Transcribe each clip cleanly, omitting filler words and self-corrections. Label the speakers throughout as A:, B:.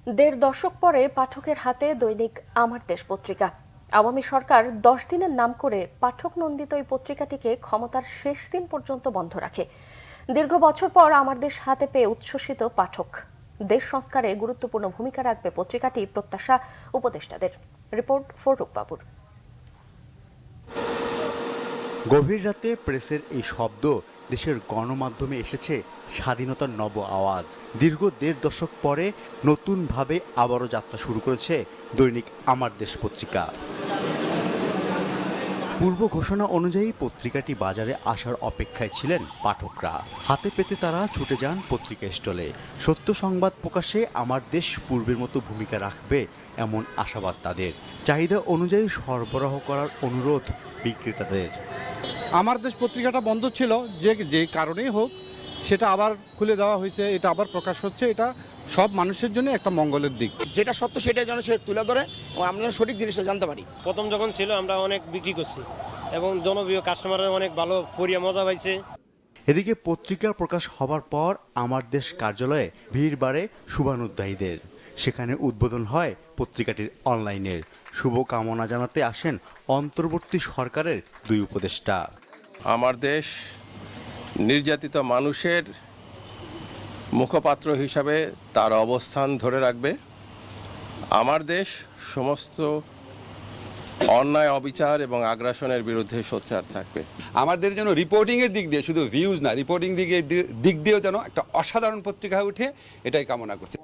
A: দেড় দশক পরে পাঠকের হাতে দৈনিক আমার দেশ পত্রিকা। আওয়ামী সরকার 10 দিনের নাম করে পাঠক নন্দিত এই পত্রিকাটিকে ক্ষমতার শেষ দিন পর্যন্ত বন্ধ রাখে। দীর্ঘ বছর পর আমার দেশ হাতে পেয়ে উচ্ছ্বসিত পাঠক। দেশ সংস্কারে গুরুত্বপূর্ণ ভূমিকা রাখবে পত্রিকাটি, প্রত্যাশা উপদেষ্টাদের। রিপোর্ট ফররুক বাবুর।
B: গভীর রাতে প্রেসের এই শব্দ দেশের গণমাধ্যমে এসেছে স্বাধীনতার নব আওয়াজ। দীর্ঘ দেড় দশক পরে নতুনভাবে আবারও যাত্রা শুরু করেছে দৈনিক আমার দেশ পত্রিকা। পূর্ব ঘোষণা অনুযায়ী পত্রিকাটি বাজারে আসার অপেক্ষায় ছিলেন পাঠকরা। হাতে পেতে তারা ছুটে যান পত্রিকা স্টলে। সত্য সংবাদ প্রকাশে আমার দেশ পূর্বের মতো ভূমিকা রাখবে এমন আশাবাদ তাদের। চাহিদা অনুযায়ী সরবরাহ করার অনুরোধ বিক্রেতাদের।
C: আমার দেশ পত্রিকাটা বন্ধ ছিল, যে কারণেই হোক সেটা আবার খুলে দেওয়া হয়েছে, এটা আবার প্রকাশ হচ্ছে। এটা সব মানুষের জন্য একটা মঙ্গলের দিক।
D: যেটা সত্য সেটাই যেন সে তুলে ধরে এবং আমরা সঠিক জিনিসটা জানতে পারি।
E: প্রথম যখন ছিল আমরা অনেক বিক্রি করছি এবং জনপ্রিয় কাস্টমাররা অনেক ভালো পড়িয়া মজা পাইছে।
B: এদিকে পত্রিকা প্রকাশ হবার পর আমার দেশ কার্যালয়ে ভিড় বাড়ে শুভানুধ্যায়ীদের। সেখানে উদ্বোধন হয় পত্রিকাটির অনলাইনের। শুভকামনা জানাতে আসেন অন্তর্বর্তী সরকারের দুই উপদেষ্টা।
F: আমার দেশ নির্যাতিত মানুষের মুখপাত্র হিসাবে তার অবস্থান ধরে রাখবে। আমার দেশ সমস্ত অন্যায়, অবিচার এবং আগ্রাসনের বিরুদ্ধে সোচ্চার থাকবে।
G: আমাদের যেন রিপোর্টিংয়ের দিক দিয়ে, শুধু ভিউজ না, রিপোর্টিং দিক দিয়েও যেন একটা অসাধারণ পত্রিকা হয়ে ওঠে, এটাই কামনা করছি।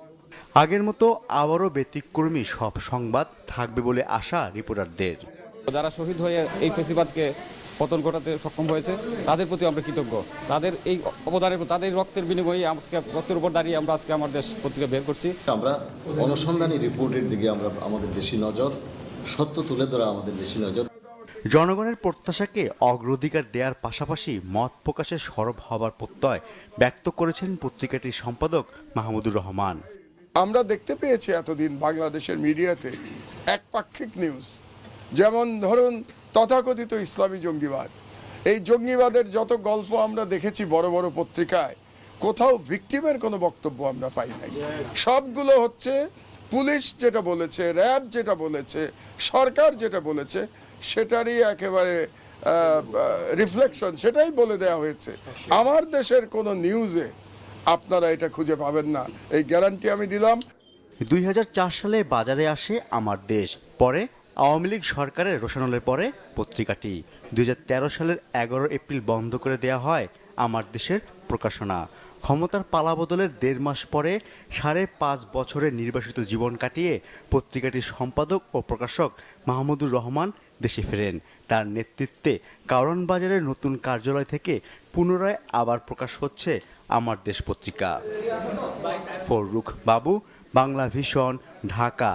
B: আগের মতো আবারও ব্যতিক্রমী সব সংবাদ থাকবে বলে আশা রিপোর্টারদের।
H: যারা শহীদ হয়ে এই ফেসিবাদকে পতন ঘটাতে সক্ষম হয়েছে তাদের প্রতি আমরা কৃতজ্ঞ। তাদের এই অবদানের, তাদের রক্তের বিনিময়ে আজকে রক্তের উপর দাঁড়িয়ে আমরা আজকে আমার দেশ পত্রিকা বের করছি।
I: আমরা অনুসন্ধানী রিপোর্টের দিকে আমাদের বেশি নজর, সত্য তুলে ধরা আমাদের বেশি নজর।
B: জনগণের প্রত্যাশাকে অগ্রাধিকার দেওয়ার পাশাপাশি মত প্রকাশে সরব হবার প্রত্যয় ব্যক্ত করেছেন পত্রিকাটির সম্পাদক মাহমুদুর রহমান।
J: আমরা দেখতে পেয়েছি এতদিন বাংলাদেশের মিডিয়াতে একপাক্ষিক নিউজ, যেমন ধরুন তথাকথিত ইসলামী জঙ্গিবাদ। এই জঙ্গিবাদের যত গল্প আমরা দেখেছি বড় বড় পত্রিকায়, কোথাও ভিকটিমের কোনো বক্তব্য আমরা পাই নাই। সবগুলো হচ্ছে পুলিশ যেটা বলেছে, র্যাব যেটা বলেছে, সরকার যেটা বলেছে সেটারই একেবারে রিফ্লেকশন, সেটাই বলে দেওয়া হয়েছে। আমার দেশের কোনো নিউজে আপনারা এটা খুঁজে পাবেন না, এই গ্যারান্টি আমি দিলাম।
B: 2004 সালে বাজারে আসে আমার দেশ। পরে আওয়ামী লীগ সরকারের রোশানলের পরে পত্রিকাটি 2013 সালের 11 এপ্রিল বন্ধ করে দেয়া হয় আমার দেশের প্রকাশনা। ক্ষমতার পালাবদলের 1.5 মাস পরে 5.5 বছরের নির্বাসিত জীবন কাটিয়ে পত্রিকাটির সম্পাদক ও প্রকাশক মাহমুদুর রহমান দেশে ফেরেন। তার নেতৃত্বে কারওয়ান বাজারের নতুন কার্যালয় থেকে পুনরায় আবার প্রকাশ হচ্ছে আমার দেশ পত্রিকা। ফররুক বাবু, বাংলা ভিশন, ঢাকা।